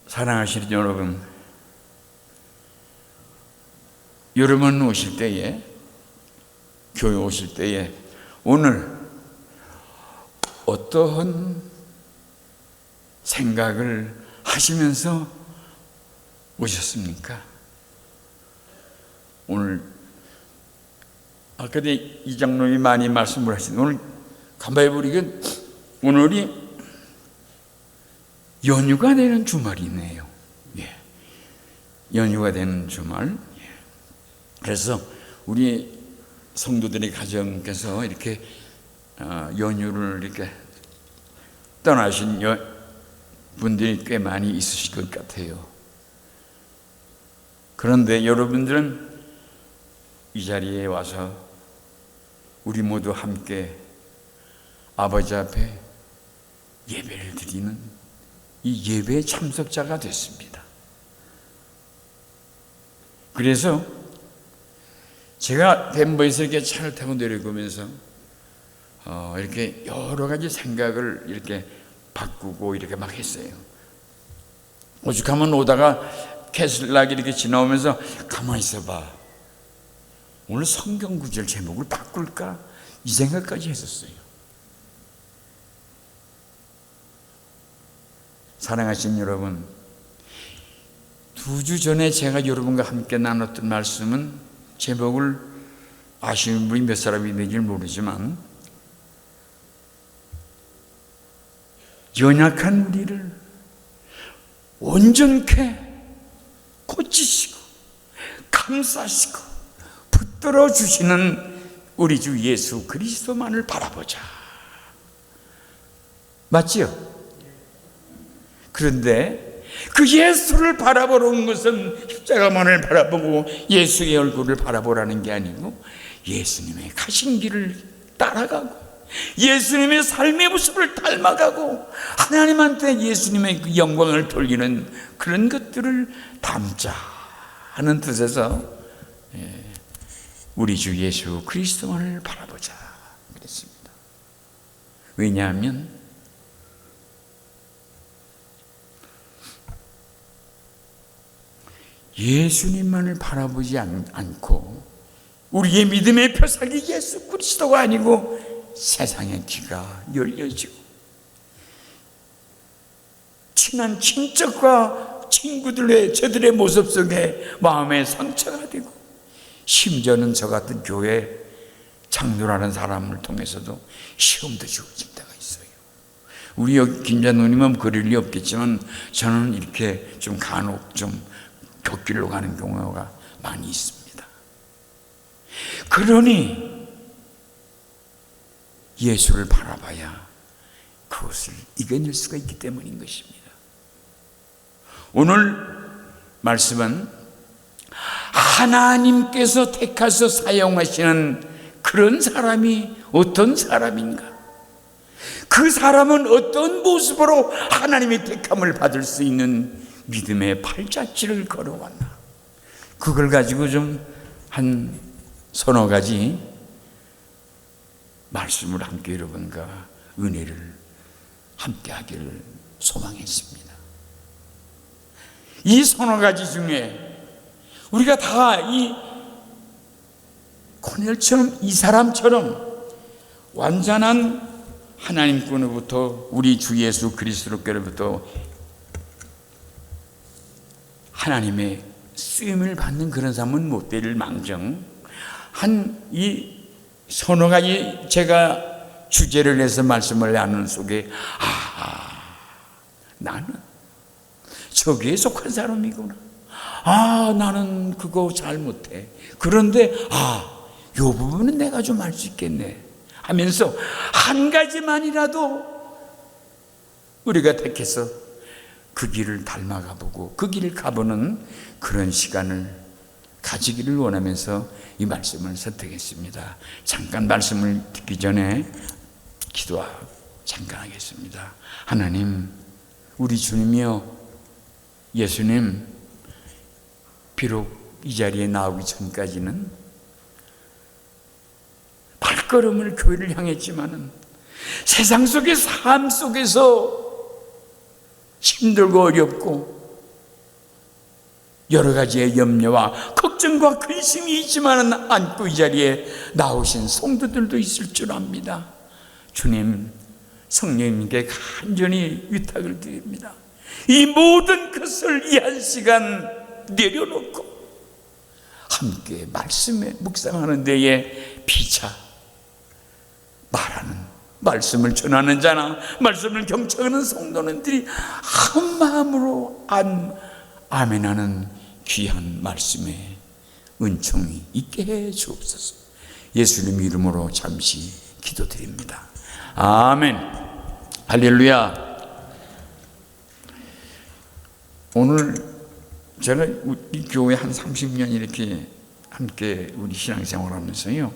사랑하시는 여러분 오실 때에, 교회 오실 때에 오늘 어떠한 생각을 하시면서 오셨습니까? 오늘 아까 이 장로님이 많이 말씀을 하시는데, 오늘 간만에 보니까 오늘이 연휴가 되는 주말이네요. 예. 연휴가 되는 주말. 예. 그래서 우리 성도들의 가정께서 이렇게 연휴를 이렇게 떠나신 분들이 꽤 많이 있으실 것 같아요. 그런데 여러분들은 이 자리에 와서 우리 모두 함께 아버지 앞에 예배를 드리는 이 예배의 참석자가 됐습니다. 그래서 제가 덴버에서 이렇게 차를 타고 내려오면서 이렇게 여러 가지 생각을 이렇게 바꾸고 이렇게 막 했어요. 오죽하면 오다가 캐슬락이 이렇게 지나오면서 가만히 있어봐, 오늘 성경 구절 제목을 바꿀까? 이 생각까지 했었어요. 사랑하신 여러분, 2주 전에 제가 여러분과 함께 나눴던 말씀은 제목을 아시는 분이 몇 사람이 있는지 모르지만, 연약한 우리를 온전케 고치시고 감싸시고 붙들어 주시는 우리 주 예수 그리스도만을 바라보자. 맞지요? 그런데 그 예수를 바라보러 온 것은 십자가만을 바라보고 예수의 얼굴을 바라보라는 게 아니고, 예수님의 가신 길을 따라가고 예수님의 삶의 모습을 닮아가고 하나님한테 예수님의 그 영광을 돌리는 그런 것들을 담자 하는 뜻에서 우리 주 예수 그리스도만을 바라보자 그랬습니다. 왜냐하면 예수님만을 바라보지 않고 우리의 믿음의 표상이 예수 그리스도가 아니고 세상의 귀가 열려지고 친한 친척과 친구들의 저들의 모습 속에 마음의 상처가 되고, 심지어는 저 같은 교회 장로라는 사람을 통해서도 시험도 주어질 때가 있어요. 우리 여기 김장로님은 그럴 리 없겠지만 저는 이렇게 좀 간혹 좀 곁길로 가는 경우가 많이 있습니다. 그러니 예수를 바라봐야 그것을 이겨낼 수가 있기 때문인 것입니다. 오늘 말씀은 하나님께서 택하셔 사용하시는 그런 사람이 어떤 사람인가, 그 사람은 어떤 모습으로 하나님의 택함을 받을 수 있는 믿음의 발자취를 걸어왔나, 그걸 가지고 좀 한 서너 가지 말씀을 함께 여러분과 은혜를 함께 하기를 소망했습니다. 이 서너 가지 중에 우리가 다 이 코넬처럼, 이 사람처럼 완전한 하나님께로부터, 우리 주 예수 그리스도께로부터 하나님의 쓰임을 받는 그런 사람은 못 되릴 망정, 한 이 서너 가지 제가 주제를 해서 말씀을 나누는 속에 나는 저기에 속한 사람이구나, 나는 그거 잘 못해, 그런데 이 부분은 내가 좀 알 수 있겠네 하면서 한 가지만이라도 우리가 택해서 그 길을 닮아가 보고 그 길을 가보는 그런 시간을 가지기를 원하면서 이 말씀을 선택했습니다. 잠깐 말씀을 듣기 전에 기도 잠깐 하겠습니다. 하나님, 우리 주님이여, 예수님, 비록 이 자리에 나오기 전까지는 발걸음을 교회를 향했지만은 세상 속의 삶 속에서 힘들고 어렵고 여러 가지의 염려와 걱정과 근심이 있지만은 안고 이 자리에 나오신 성도들도 있을 줄 압니다. 주님, 성령님께 간절히 위탁을 드립니다. 이 모든 것을 이 한 시간 내려놓고 함께 말씀에 묵상하는 데에 피차 말하는, 말씀을 전하는 자나 말씀을 경청하는 성도님들이 한 마음으로 아멘하는 귀한 말씀에 은총이 있게 해 주옵소서. 예수님 이름으로 잠시 기도드립니다. 아멘. 할렐루야. 오늘 제가 우리 교회 한 30년 이렇게 함께 우리 신앙생활 하면서요,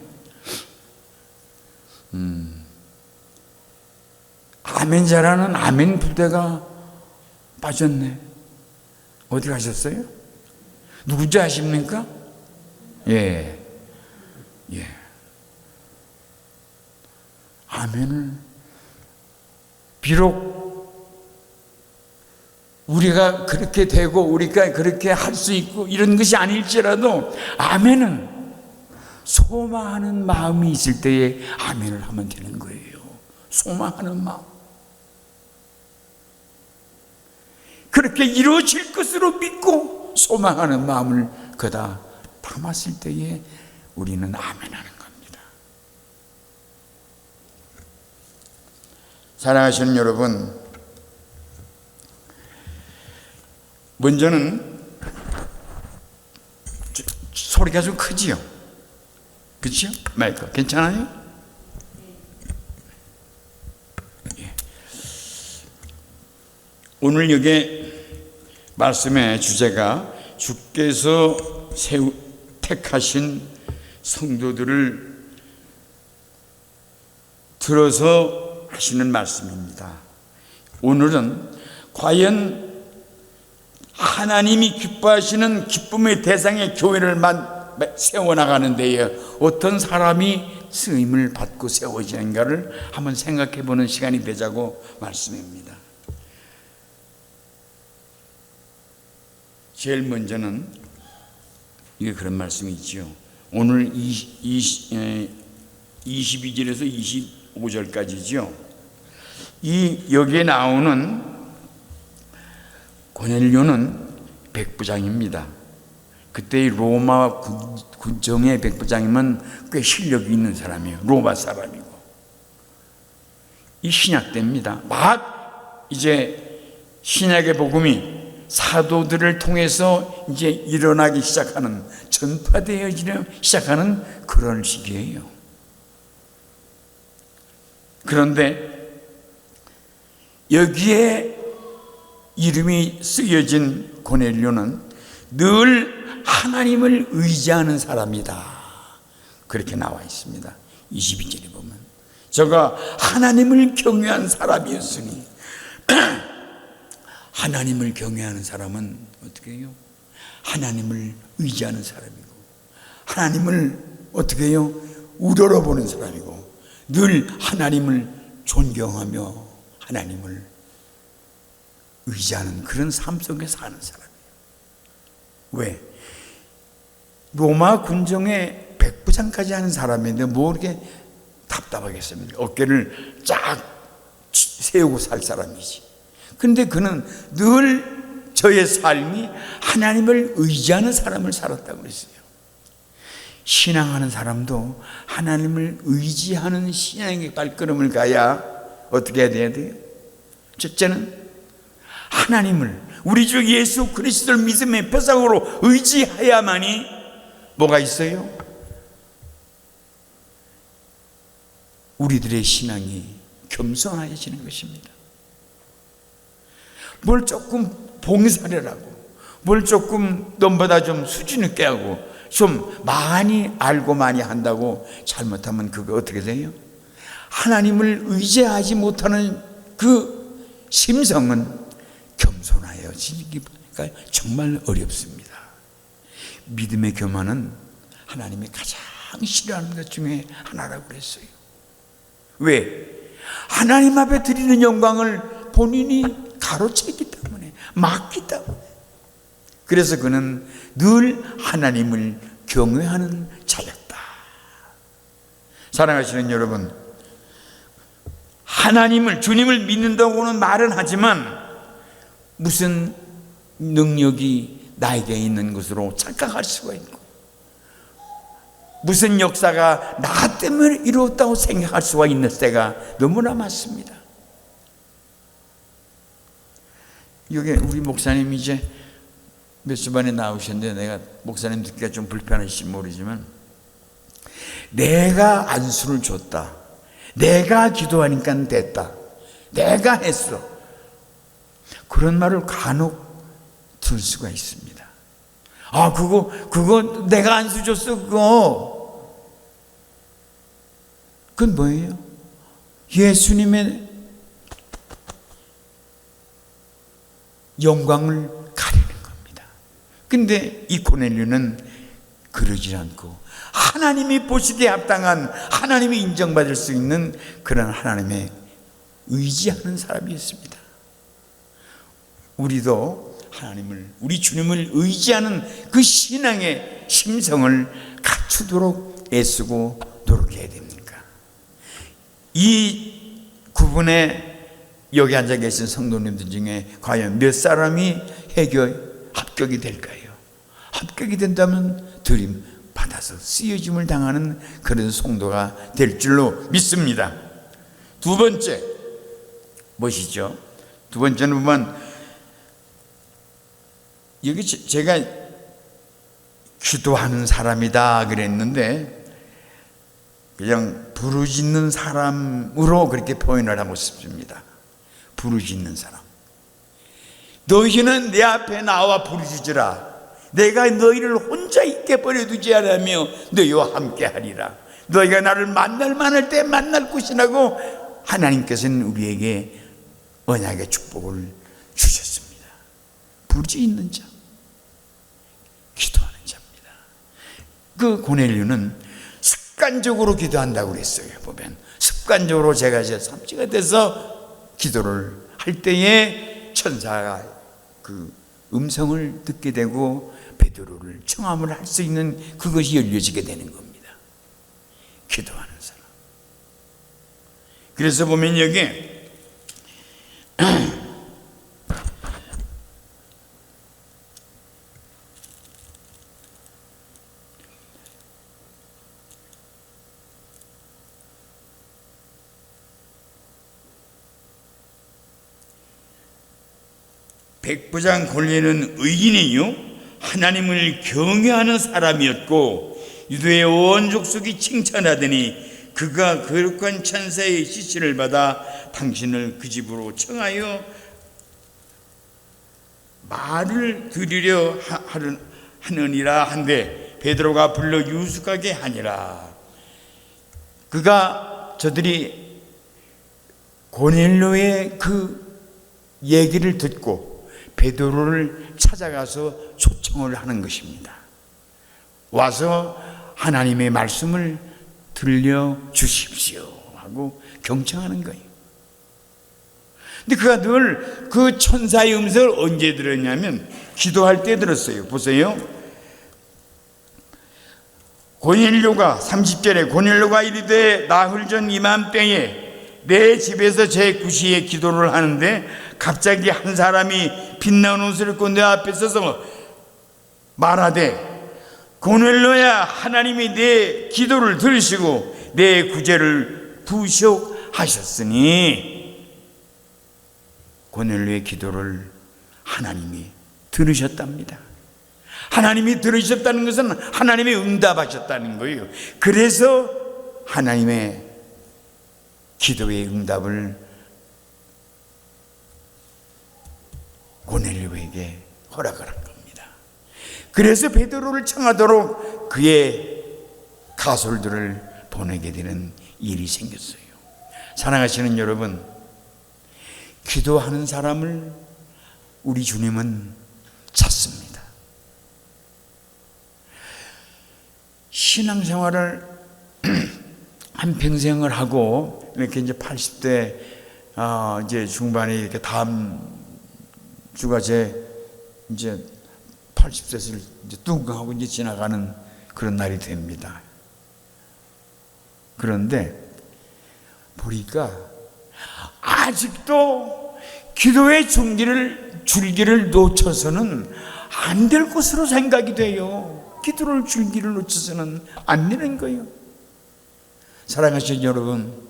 아멘 잘하는 아멘 부대가 빠졌네. 어디 가셨어요? 누군지 아십니까? 예. 아멘을 비록 우리가 그렇게 되고 우리가 그렇게 할 수 있고 이런 것이 아닐지라도 아멘은 소망하는 마음이 있을 때에 아멘을 하면 되는 거예요. 소망하는 마음, 그렇게 이루어질 것으로 믿고 소망하는 마음을 그다 담았을 때에 우리는 아멘하는 겁니다. 사랑하시는 여러분, 먼저는 소리가 좀 크지요? 그렇죠? 마이크 괜찮아요? 예. 오늘 여기 말씀의 주제가 주께서 택하신 성도들을 들어서 하시는 말씀입니다. 오늘은 과연 하나님이 기뻐하시는 기쁨의 대상의 교회를 세워나가는 데에 어떤 사람이 쓰임을 받고 세워지는가를 한번 생각해 보는 시간이 되자고 말씀입니다. 제일 먼저는 이게 그런 말씀이 있죠. 오늘 22절에서 25절까지죠. 여기에 나오는 고넬료는 백부장입니다. 그때 로마 군정의 백부장이면 꽤 실력이 있는 사람이에요. 로마 사람이고. 이 신약 때입니다. 막 이제 신약의 복음이 사도들을 통해서 이제 일어나기 시작하는, 전파되어지기 시작하는 그런 시기예요. 그런데 여기에 이름이 쓰여진 고넬료는 늘 하나님을 의지하는 사람이다, 그렇게 나와 있습니다. 22절에 보면 저가 하나님을 경외한 사람이었으니 하나님을 경외하는 사람은 어떻게 해요? 하나님을 의지하는 사람이고, 하나님을 어떻게 해요? 우러러보는 사람이고, 늘 하나님을 존경하며 하나님을 의지하는 그런 삶 속에 사는 사람이에요. 왜? 로마 군정의 백부장까지 하는 사람인데 뭐 이렇게 답답하겠습니까? 어깨를 쫙 세우고 살 사람이지. 근데 그는 늘 저의 삶이 하나님을 의지하는 사람을 살았다고 그랬어요. 신앙하는 사람도 하나님을 의지하는 신앙의 발걸음을 가야 어떻게 해야 돼요? 첫째는 하나님을, 우리 주 예수 그리스도를 믿음의 표상으로 의지해야만이 뭐가 있어요? 우리들의 신앙이 겸손해지는 것입니다. 뭘 조금 봉사를 하고, 뭘 조금 넘보다 좀 수준 있게 하고, 좀 많이 알고 많이 한다고 잘못하면 그거 어떻게 돼요? 하나님을 의지하지 못하는 그 심성은 겸손하여지기가 정말 어렵습니다. 믿음의 교만은 하나님이 가장 싫어하는 것 중에 하나라고 그랬어요. 왜? 하나님 앞에 드리는 영광을 본인이 가로채기 때문에, 막기 때문에. 그래서 그는 늘 하나님을 경외하는 자였다. 사랑하시는 여러분, 하나님을, 주님을 믿는다고는 말은 하지만 무슨 능력이 나에게 있는 것으로 착각할 수가 있고, 무슨 역사가 나 때문에 이루었다고 생각할 수가 있는 때가 너무나 많습니다. 여기 우리 목사님 이제 몇 주 만에 나오셨는데, 내가 목사님 듣기가 좀 불편하실지 모르지만, 내가 안수를 줬다, 내가 기도하니까 됐다, 내가 했어, 그런 말을 간혹 들을 수가 있습니다. 아, 그거 내가 안수 줬어, 그건 뭐예요? 예수님의 영광을 가리는 겁니다. 근데 이 고넬료는 그러지 않고 하나님이 보시기에 합당한, 하나님이 인정받을 수 있는 그런 하나님의 의지하는 사람이었습니다. 우리도 하나님을, 우리 주님을 의지하는 그 신앙의 심성을 갖추도록 애쓰고 노력해야 됩니까? 이 구분에 여기 앉아 계신 성도님들 중에 과연 몇 사람이 합격이 될까요? 합격이 된다면 드림 받아서 쓰여짐을 당하는 그런 성도가 될 줄로 믿습니다. 두 번째 무엇이죠? 두 번째는 보면, 여기 제가 기도하는 사람이다 그랬는데 그냥 부르짖는 사람으로 그렇게 표현을 하고 싶습니다. 부르짖는 사람. 너희는 내 앞에 나와 부르짖으라. 내가 너희를 혼자 있게 버려두지 않으며 너희와 함께 하리라. 너희가 나를 만날 만할 때 만날 것이라고 하나님께서는 우리에게 언약의 축복을 주셨습니다. 부르짖는 자, 기도하는 자입니다. 그 고넬료는 습관적으로 기도한다고 그랬어요. 보면 습관적으로 제가 이제 삼치가 돼서 기도를 할 때에 천사가 그 음성을 듣게 되고 베드로를 청함을 할 수 있는 그것이 열려지게 되는 겁니다. 기도하는 사람. 그래서 보면 여기 백부장 고넬료는 의인이요 하나님을 경외하는 사람이었고 유대의 온 족속이 칭찬하더니 그가 거룩한 천사의 지시를 받아 당신을 그 집으로 청하여 말을 들으려 하느니라 한데 베드로가 불러 유숙하게 하니라. 저들이 고넬료의 그 얘기를 듣고 베드로를 찾아가서 초청을 하는 것입니다. 와서 하나님의 말씀을 들려 주십시오 하고 경청하는 거예요. 근데 그가 늘 그 천사의 음성을 언제 들었냐면 기도할 때 들었어요. 보세요. 고넬료가 30절에 고넬료가 이르되 나흘 전 이맘때에 내 집에서 제 구시에 기도를 하는데 갑자기 한 사람이 빛나는 옷을 입고 내 앞에 서서 말하되 고넬료야, 하나님이 내 기도를 들으시고 내 구제를 부식하셨으니. 고넬료의 기도를 하나님이 들으셨답니다. 하나님이 들으셨다는 것은 하나님이 응답하셨다는 거예요. 그래서 하나님의 기도의 응답을 고넬료에게 허락을 한 겁니다. 그래서 베드로를 청하도록 그의 가솔들을 보내게 되는 일이 생겼어요. 사랑하시는 여러분, 기도하는 사람을 우리 주님은 찾습니다. 신앙생활을 한평생을 하고 이렇게 이제 80대 이제 중반에 이렇게 다음 주가 제 이제 80셋을 이제 뚱뚱하고 이제 지나가는 그런 날이 됩니다. 그런데 보니까 아직도 기도의 줄기를 놓쳐서는 안 될 것으로 생각이 돼요. 기도를 줄기를 놓쳐서는 안 되는 거예요. 사랑하시는 여러분,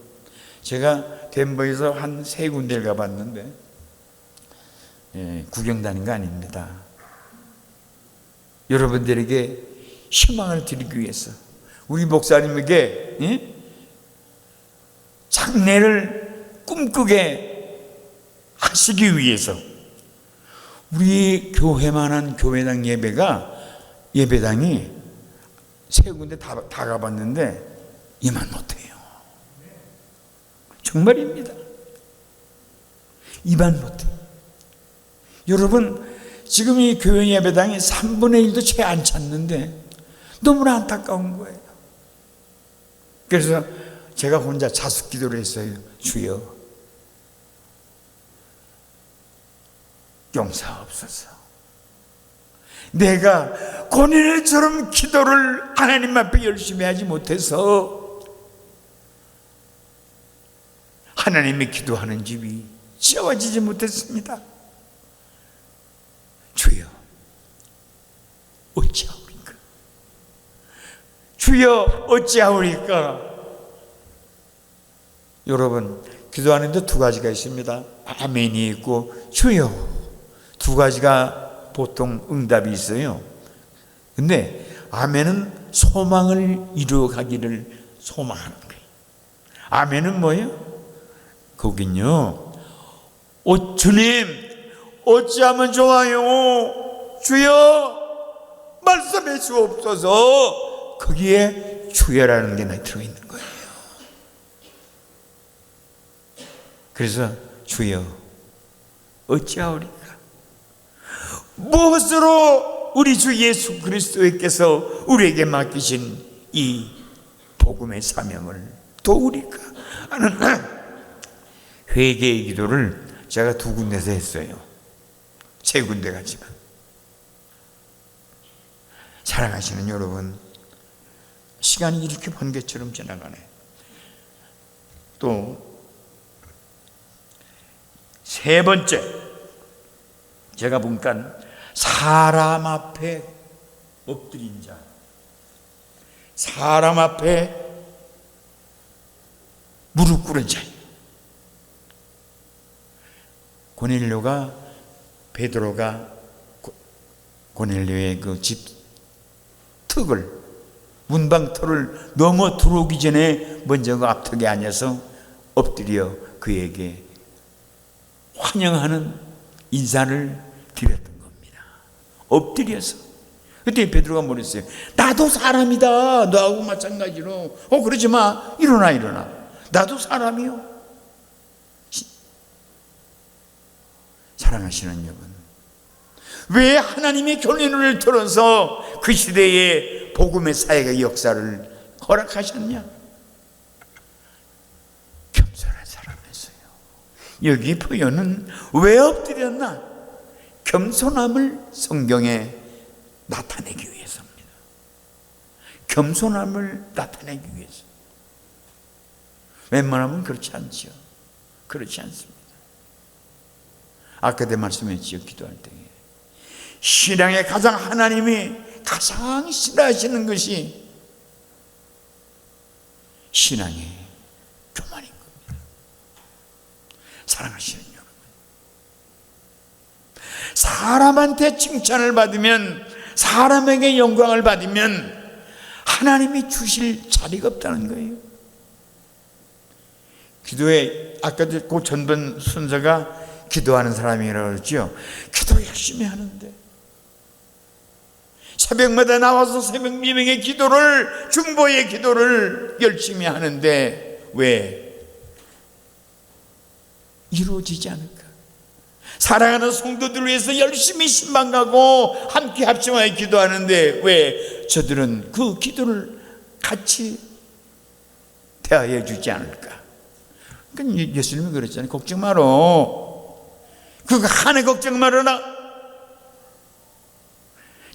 제가 덴버에서 한 3군데를 가봤는데 구경 다닌 거 아닙니다. 여러분들에게 희망을 드리기 위해서, 우리 목사님에게 장래를 꿈꾸게 하시기 위해서 우리 교회만한 교회당 예배당이 3군데 다 가봤는데 이만 못해요. 정말입니다. 이만 못해요. 여러분, 지금 이 교회 예배당이 3분의 1도 채 안 찼는데 너무나 안타까운 거예요. 그래서 제가 혼자 자숙 기도를 했어요. 주여, 용서하옵소서. 내가 고넬처럼 기도를 하나님 앞에 열심히 하지 못해서 하나님이 기도하는 집이 채워지지 못했습니다. 주여, 어찌하오리까? 주여, 어찌하오리까? 여러분, 기도하는데 2가지가 있습니다. 아멘이 있고 주여, 2가지가 보통 응답이 있어요. 근데 아멘은 소망을 이루어가기를 소망하는 거예요. 아멘은 뭐예요? 거긴요, 주님, 어찌하면 좋아요? 주여, 말씀해 주옵소서. 거기에 주여라는 게 들어있는 거예요. 그래서 주여, 어찌하오리까? 무엇으로 우리 주 예수 그리스도께서 우리에게 맡기신 이 복음의 사명을 도우리까 하는 회개의 기도를 제가 2군데서 했어요. 3군데 가지만. 사랑하시는 여러분, 시간이 이렇게 번개처럼 지나가네. 또 3번째, 제가 보니까 사람 앞에 엎드린 자, 사람 앞에 무릎 꿇은 자. 베드로가 고넬료의 그 집 턱을, 문방터를 넘어 들어오기 전에 먼저 그 앞턱에 앉아서 엎드려 그에게 환영하는 인사를 드렸던 겁니다. 엎드려서. 그때 베드로가 뭐랬어요? 나도 사람이다. 너하고 마찬가지로. 그러지 마. 일어나. 나도 사람이요. 사랑하시는 여러분, 왜 하나님의 교훈을 들어서 그 시대에 복음의 사역의 역사를 허락하셨냐? 겸손한 사람이었어요. 여기 표현은 왜 엎드렸나? 겸손함을 성경에 나타내기 위해서입니다. 겸손함을 나타내기 위해서. 웬만하면 그렇지 않죠. 그렇지 않습니다. 아까도 말씀했지요. 기도할 때에 신앙의 하나님이 가장 싫어하시는 것이 신앙의 교만인 겁니다. 사랑하시는 여러분, 사람한테 칭찬을 받으면, 사람에게 영광을 받으면 하나님이 주실 자리가 없다는 거예요. 기도에 아까도 그 전번 순서가 기도하는 사람이라고 그랬죠. 기도 열심히 하는데, 새벽마다 나와서 새벽 미명의 기도를, 중보의 기도를 열심히 하는데 왜 이루어지지 않을까? 사랑하는 성도들을 위해서 열심히 신방가고 함께 합심하여 기도하는데 왜 저들은 그 기도를 같이 대하여 주지 않을까? 그러니까 예수님이 그랬잖아요. 걱정 마라. 그거 하나 걱정 말아라.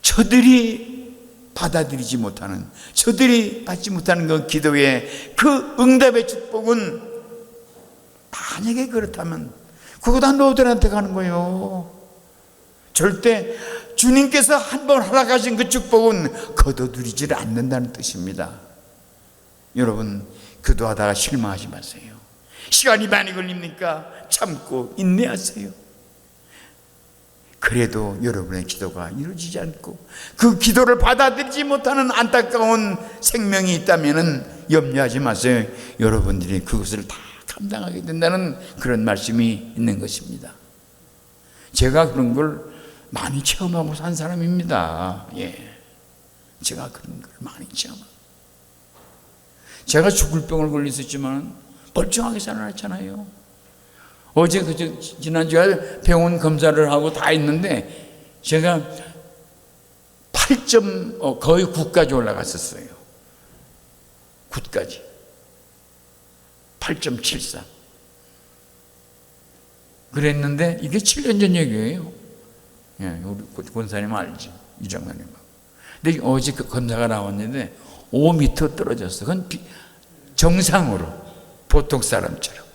저들이 받아들이지 못하는, 저들이 받지 못하는 그 기도의 그 응답의 축복은 만약에 그렇다면 그거 다 너희들한테 가는 거예요. 절대 주님께서 한번 허락하신 그 축복은 거둬들이지 않는다는 뜻입니다. 여러분, 기도하다가 실망하지 마세요. 시간이 많이 걸립니까? 참고 인내하세요. 그래도 여러분의 기도가 이루어지지 않고 그 기도를 받아들이지 못하는 안타까운 생명이 있다면 염려하지 마세요. 여러분들이 그것을 다 감당하게 된다는 그런 말씀이 있는 것입니다. 제가 그런 걸 많이 체험하고 산 사람입니다. 제가 그런 걸 많이 체험하고, 제가 죽을 병을 걸렸었지만 멀쩡하게 살아났잖아요. 어제 지난주에 병원 검사를 하고 다 했는데 제가 8점 거의 9까지 올라갔었어요. 9까지 8.74 그랬는데 이게 7년 전 얘기예요. 우리 권사님 알지, 이장관님. 근데 어제 그 검사가 나왔는데 5m 떨어졌어. 그건 정상으로 보통 사람처럼.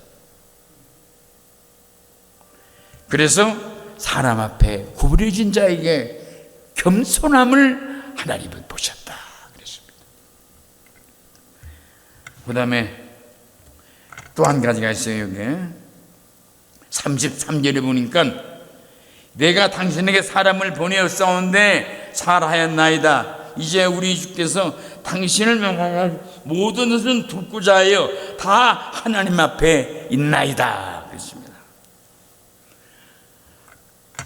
그래서 사람 앞에 구부려진 자에게 겸손함을 하나님은 보셨다 그랬습니다. 그 다음에 또 한 가지가 있어요. 여기 33절에 보니까 내가 당신에게 사람을 보내었사온데 잘하였나이다. 이제 우리 주께서 당신을 명하여 모든 것은 듣고자 하여 다 하나님 앞에 있나이다 그랬습니다.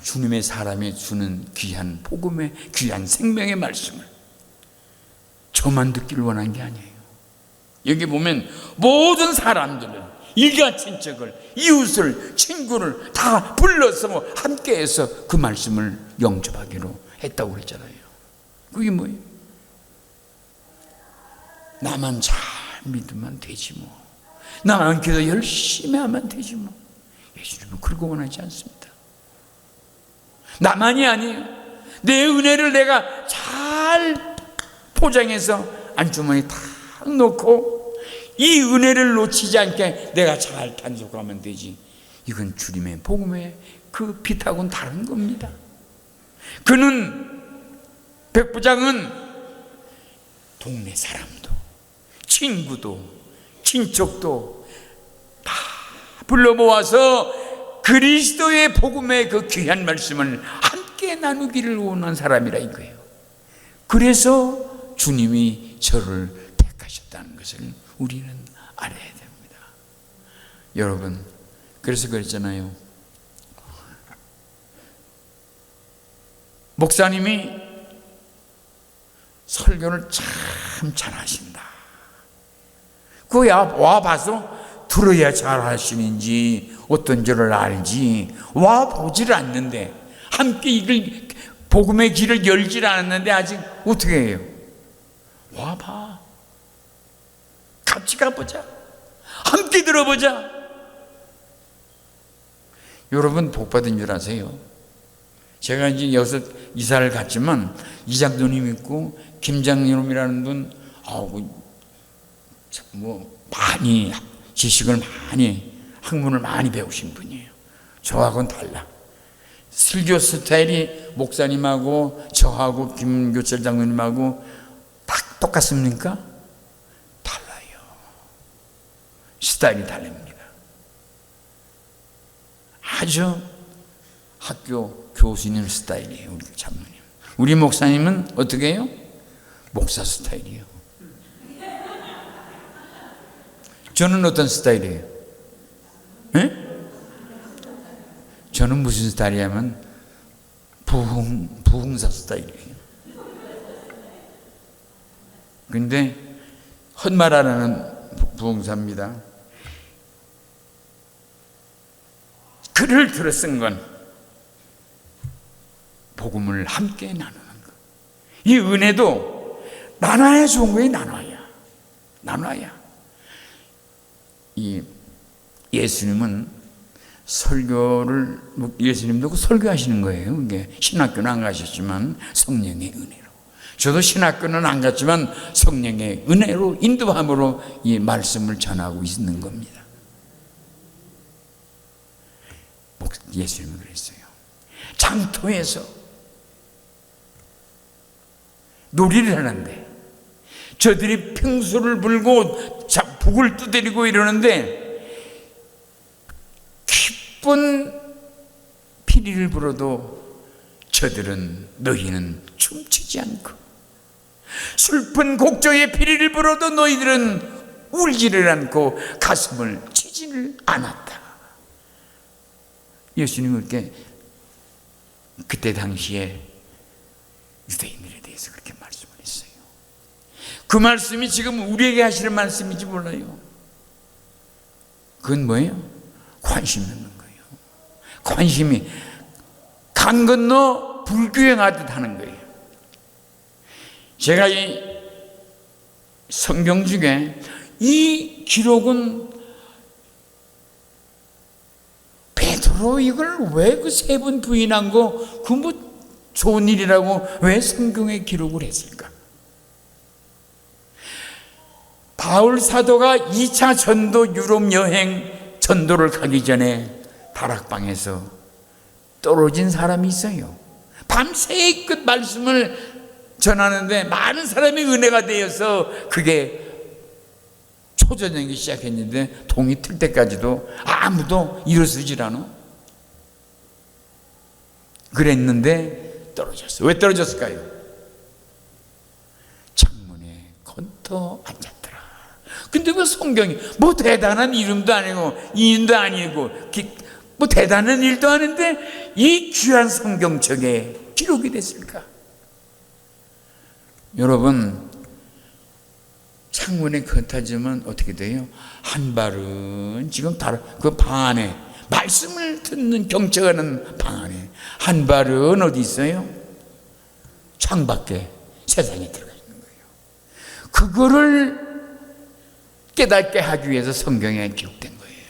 주님의 사람이 주는 귀한 복음의 귀한 생명의 말씀을 저만 듣기를 원한 게 아니에요. 여기 보면 모든 사람들은 일가친척을, 이웃을, 친구를 다 불러서 함께해서 그 말씀을 영접하기로 했다고 그랬잖아요. 그게 뭐예요? 나만 잘 믿으면 되지 뭐, 나만 기도 열심히 하면 되지 뭐. 예수님은 그러고 원하지 않습니다. 나만이 아니에요. 내 은혜를 내가 잘 포장해서 안주머니에 탁 놓고 이 은혜를 놓치지 않게 내가 잘 단속하면 되지. 이건 주님의 복음의 그 빛하고는 다른 겁니다. 그는, 백부장은 동네 사람도 친구도 친척도 다 불러 모아서 그리스도의 복음의 그 귀한 말씀을 함께 나누기를 원한 사람이라 이거예요. 그래서 주님이 저를 택하셨다는 것을 우리는 알아야 됩니다. 여러분, 그래서 그랬잖아요. 목사님이 설교를 참 잘하신다. 그 와봐서 들어야 잘하시는지 어떤 줄을 알지, 와보지를 않는데, 함께 이걸 복음의 길을 열질 않았는데 아직 어떻게 해요? 와봐, 같이 가보자, 함께 들어보자. 여러분 복받은 줄 아세요? 제가 이제 여기서 이사를 갔지만 이장로님 있고 김장로님이라는 분, 많이 지식을 많이, 학문을 많이 배우신 분이에요. 저하고는 달라. 설교 스타일이 목사님하고 저하고 김교철 장로님하고 딱 똑같습니까? 달라요. 스타일이 다릅니다. 아주 학교 교수님 스타일이에요. 우리 장로님. 우리 목사님은 어떻게 해요? 목사 스타일이에요. 저는 어떤 스타일이에요? 네? 저는 무슨 스타일이냐면 부흥사 스타일이에요. 근데 헛말 안 하는 부흥사입니다. 글을 들어 쓴 건 복음을 함께 나누는 것. 이 은혜도 나눠야 좋은 거예요. 나눠야. 이 예수님은 설교를 예수님도 설교하시는 거예요. 이게 신학교는 안 가셨지만 성령의 은혜로. 저도 신학교는 안 갔지만 성령의 은혜로 인도함으로 이 말씀을 전하고 있는 겁니다. 예수님은 그랬어요. 장터에서 놀이를 하는데 저들이 평소를 불고 북을 두드리고 이러는데 기쁜 피리를 불어도 저들은 너희는 춤추지 않고, 슬픈 곡조의 피리를 불어도 너희들은 울지를 않고 가슴을 치지를 않았다. 예수님은 그때 당시에 유대인들에 대해서 그렇게 말씀을 했어요. 그 말씀이 지금 우리에게 하시는 말씀인지 몰라요. 그건 뭐예요? 관심 있는 거예요. 관심이 강 건너 불교행하듯 하는 거예요. 제가 이 성경 중에 이 기록은 베드로 이걸 왜 그 세 번 부인한 거, 그 뭐 좋은 일이라고 왜 성경에 기록을 했을까? 바울 사도가 2차 전도 유럽 여행 전도를 가기 전에 다락방에서 떨어진 사람이 있어요. 밤새 그 말씀을 전하는데 많은 사람이 은혜가 되어서 그게 초저녁이 시작했는데 동이 틀 때까지도 아무도 일어서질 않아. 그랬는데 떨어졌어. 왜 떨어졌을까요? 창문에 건터 앉았더라. 근데 그 성경이 뭐 대단한 이름도 아니고 이인도 아니고 뭐 대단한 일도 아닌데 이 귀한 성경책에 기록이 됐을까? 여러분, 창문에 건타지면 어떻게 돼요? 한 발은 지금 그 방 안에 말씀을 듣는 경청하는 방 안에 한 발은 어디 있어요? 창밖에 세상에 들어가 있는 거예요. 그거를 깨닫게 하기 위해서 성경에 기록된 거예요.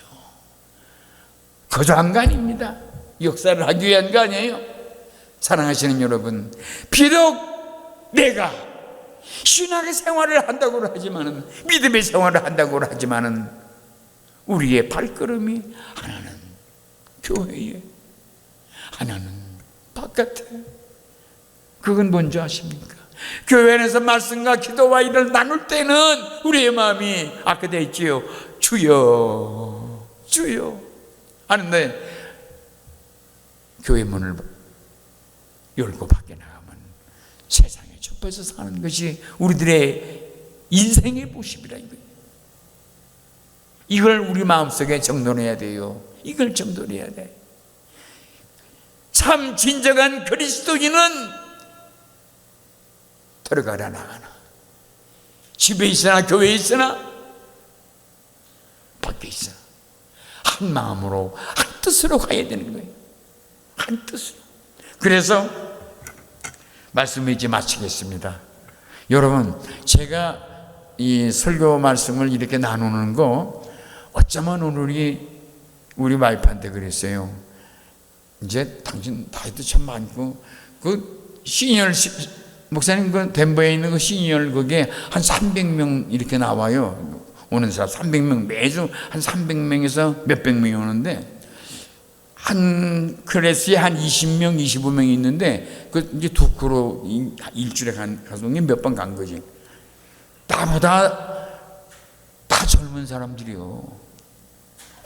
거저한 거 아닙니다. 역사를 하기 위한 거 아니에요. 사랑하시는 여러분, 비록 내가 신학의 생활을 한다고 하지만은, 믿음의 생활을 한다고 하지만은, 우리의 발걸음이 하나는 교회에, 하나는 바깥에. 그건 뭔지 아십니까? 교회 안에서 말씀과 기도와 일을 나눌 때는 우리의 마음이 아까 됐지요. 주여, 주여 하는데 교회 문을 열고 밖에 나가면 세상에 접해서 사는 것이 우리들의 인생의 모습이라 이거예요. 이걸 우리 마음속에 정돈해야 돼요. 이걸 정돈해야 돼. 참 진정한 그리스도인은 들어가라 나가나, 집에 있으나 교회에 있으나 밖에 있으나 한 마음으로 한 뜻으로 가야 되는 거예요. 한 뜻으로. 그래서 말씀을 이제 마치겠습니다. 여러분, 제가 이 설교 말씀을 이렇게 나누는 거 어쩌면 오늘 우리 와이프한테 그랬어요. 이제 당신 나이도 참 많고 그 시니어 목사님 그 덴버에 있는 그 시니어 거기에 한 300명 이렇게 나와요. 오는 사람 300명, 매주 한 300명에서 몇백 명이 오는데 한 클래스에 한 20명, 25명이 있는데 그 이제 두크로 일주일에 가서 몇 번 간 거지. 나보다 다 젊은 사람들이요.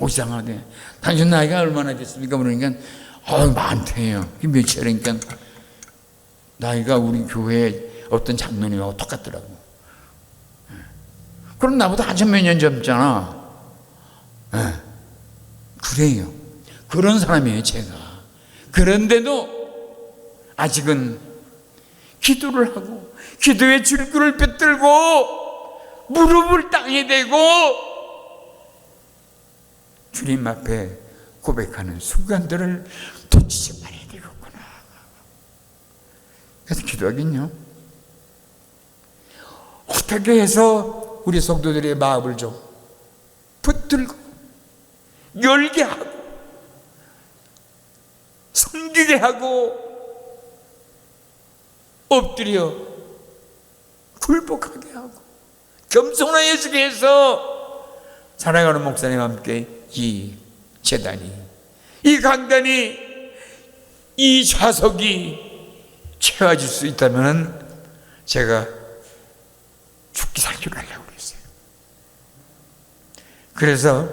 이상하대. 당신 나이가 얼마나 됐습니까? 그러니까 많대요. 며칠이니까 나이가 우리 교회 어떤 장로님하고 똑같더라고. 그럼 나보다 한참 몇 년 젊잖아. 그래요. 그런 사람이에요, 제가. 그런데도 아직은 기도를 하고 기도의 줄기를 빗들고 무릎을 땅에 대고 주님 앞에 고백하는 순간들을 놓치지 말아야 되겠구나. 그래서 기도하긴요. 어떻게 해서 우리 성도들의 마음을 좀 붙들고 열게 하고 섬기게 하고 엎드려 굴복하게 하고 겸손하여지게 해서 사랑하는 목사님과 함께 이 제단이, 이 강단이, 이 좌석이 채워질 수 있다면 제가 죽기 살기로 하려고 그랬어요. 그래서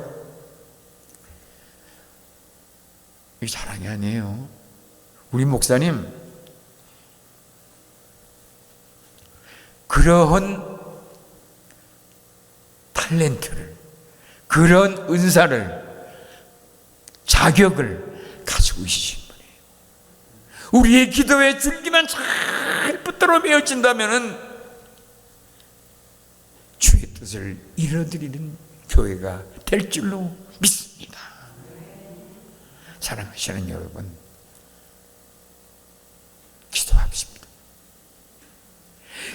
이게 자랑이 아니에요. 우리 목사님 그러한 탤런트를, 그런 은사를, 자격을 가지고 계신 분이에요. 우리의 기도의 줄기만 잘 붙들어 메어진다면 주의 뜻을 이뤄드리는 교회가 될 줄로 믿습니다. 사랑하시는 여러분, 기도하십니다.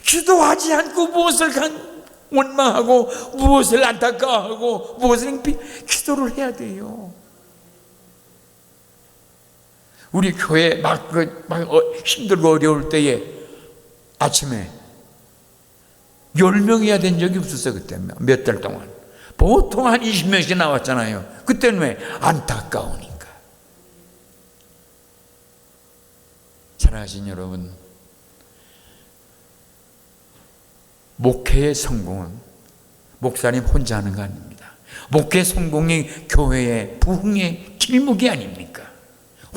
기도하지 않고 무엇을 원망하고 무엇을 안타까워하고 무엇을 기도를 해야 돼요. 우리 교회 막 힘들고 어려울 때에 아침에 10명이야 된 적이 없었어요. 그때 몇 달 동안 보통 한 20명씩 나왔잖아요. 그때는 왜? 안타까우니까. 사랑하신 여러분, 목회의 성공은 목사님 혼자 하는 거 아닙니다. 목회 성공이 교회의 부흥의 길목이 아닙니까?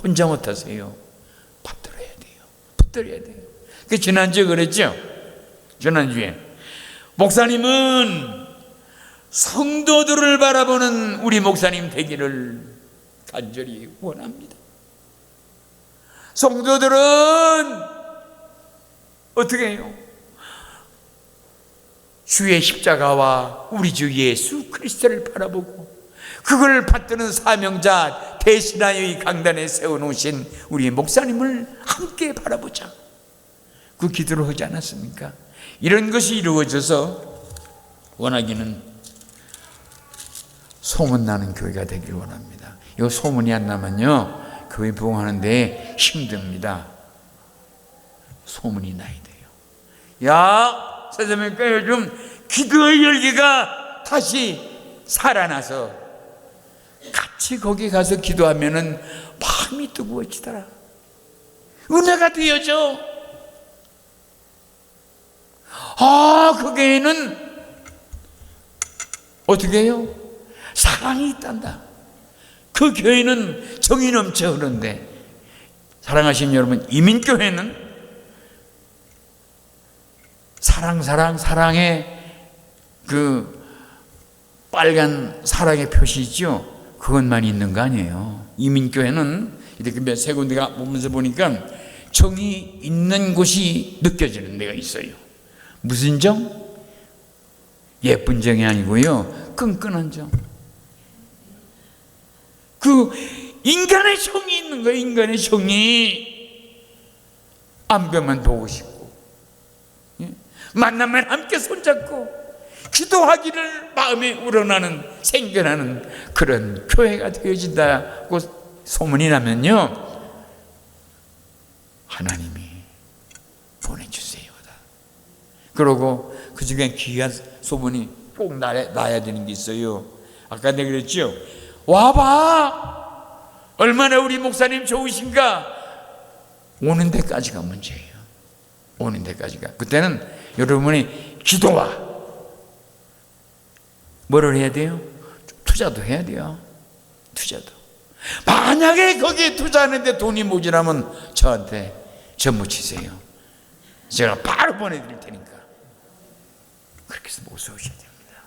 혼자 못하세요. 붙들어야 돼요. 붙들어야 돼요. 그 지난주에 그랬죠? 지난주에 목사님은 성도들을 바라보는 우리 목사님 되기를 간절히 원합니다. 성도들은 어떻게 해요? 주의 십자가와 우리 주 예수 그리스도를 바라보고 그걸 받드는 사명자 대신하여 이 강단에 세워놓으신 우리 목사님을 함께 바라보자. 그 기도를 하지 않았습니까? 이런 것이 이루어져서 원하기는 소문나는 교회가 되길 원합니다. 이 소문이 안 나면요 교회 부흥하는데 힘듭니다. 소문이 나야 돼요. 야, 세상에 요즘 기도의 열기가 다시 살아나서 같이 거기 가서 기도하면은 마음이 뜨거워지더라. 은혜가 되어져. 그 교회는 어떻게 해요? 사랑이 있단다. 그 교회는 정이 넘쳐 흐르는데, 사랑하신 여러분, 이민교회는 사랑의 그 빨간 사랑의 표시죠. 그것만 있는 거 아니에요. 이민교회는 이렇게 세 군데가 보면서 보니까 정이 있는 곳이 느껴지는 데가 있어요. 무슨 정? 예쁜 정이 아니고요, 끈끈한 정. 그 인간의 정이 있는 거예요. 인간의 정이. 안배만 보고 싶고, 만나면 함께 손잡고 기도하기를 마음에 우러나는, 생겨나는 그런 교회가 되어진다고 소문이 나면요, 하나님이 보내주세요다. 그러고 그 중에 귀한 소문이 꼭 나야 되는 게 있어요. 아까 내가 그랬죠? 와봐, 얼마나 우리 목사님 좋으신가. 오는 데까지가 문제예요. 오는 데까지가. 그때는 여러분이 기도와 뭐를 해야 돼요? 투자도 해야 돼요. 투자도. 만약에 거기에 투자하는데 돈이 모자라면 저한테 전부 치세요. 제가 바로 보내드릴 테니까. 그렇게 해서 모셔오셔야 됩니다.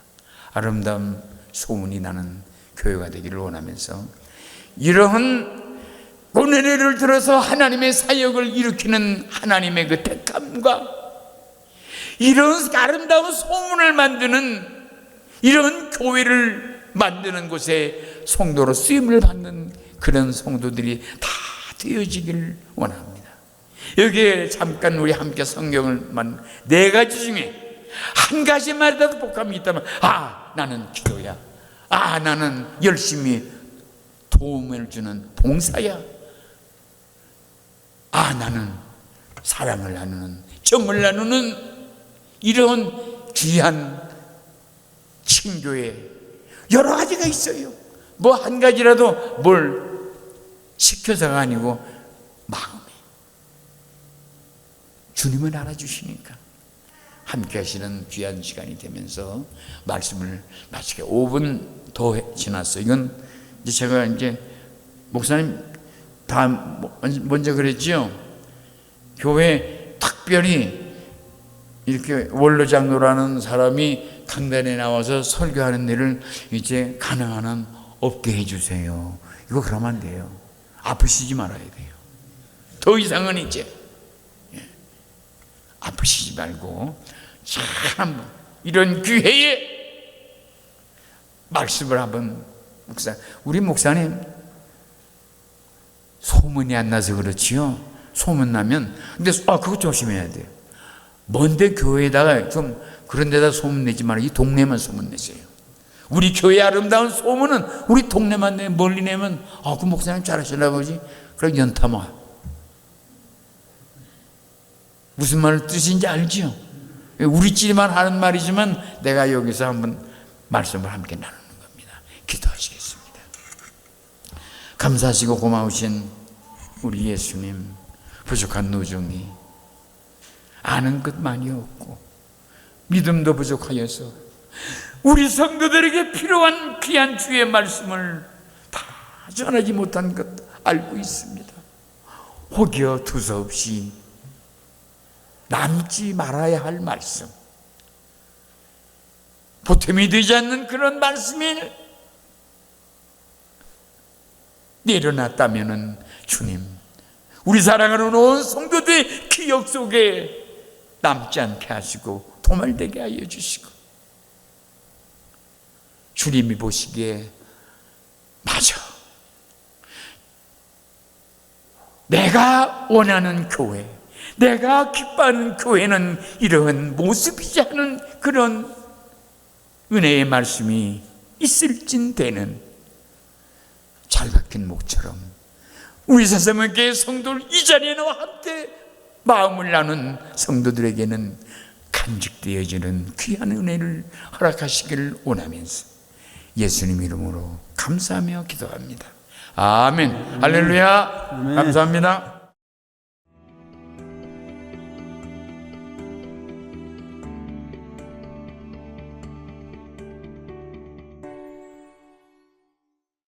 아름다운 소문이 나는 교회가 되기를 원하면서, 이러한 은혜를 들어서 하나님의 사역을 일으키는 하나님의 그 택함과 이런 아름다운 소문을 만드는 이런 교회를 만드는 곳에 성도로 쓰임을 받는 그런 성도들이 다 되어지길 원합니다. 여기에 잠깐 우리 함께 성경을만 4가지 중에 한 가지만이라도 복감이 있다면, 나는 기도야, 나는 열심히 도움을 주는 봉사야, 나는 사랑을 나누는, 정을 나누는 이런 귀한 친교회 여러 가지가 있어요. 뭐 한 가지라도 뭘 시켜서가 아니고 마음에 주님을 알아주시니까 함께 하시는 귀한 시간이 되면서 말씀을 마치게 5분 더 지났어요. 이건 이제 제가 이제 목사님 다 먼저 그랬죠. 교회 특별히 이렇게 원로장로라는 사람이 강단에 나와서 설교하는 일을 이제 가능한 한 없게 해주세요. 이거 그러면 안 돼요. 아프시지 말아야 돼요. 더 이상은 이제 아프시지 말고 참 이런 기회에 말씀을 한번 우리 목사님 소문이 안 나서 그렇지요. 소문 나면 근데 그거 조심해야 돼요. 먼데 교회에다가 좀 그런 데다 소문 내지 말고 이 동네만 소문 내세요. 우리 교회 아름다운 소문은 우리 동네만 내. 멀리 내면 그 목사님 잘하시나 보지. 그럼 연타마. 무슨 말 뜻인지 알지요? 우리끼리만 하는 말이지만 내가 여기서 한번 말씀을 함께 나누는 겁니다. 기도하시겠습니다. 감사하시고 고마우신 우리 예수님, 부족한 노정이 아는 것 많이 없고 믿음도 부족하여서 우리 성도들에게 필요한 귀한 주의 말씀을 다 전하지 못한 것 알고 있습니다. 혹여 두서없이 남지 말아야 할 말씀, 보탬이 되지 않는 그런 말씀이 내려놨다면 주님, 우리 사랑하는 온 성도들의 기억 속에 남지 않게 하시고 도말되게 하여 주시고 주님이 보시기에 맞아, 내가 원하는 교회, 내가 기뻐하는 교회는 이러한 모습이지 않은 그런 은혜의 말씀이 있을진대는 잘 박힌 목처럼 우리 사사명교회 성도들 이 자리에 나와 함께 마음을 나눈 성도들에게는 간직되어지는 귀한 은혜를 허락하시기를 원하면서 예수님 이름으로 감사하며 기도합니다. 아멘. 할렐루야. 감사합니다.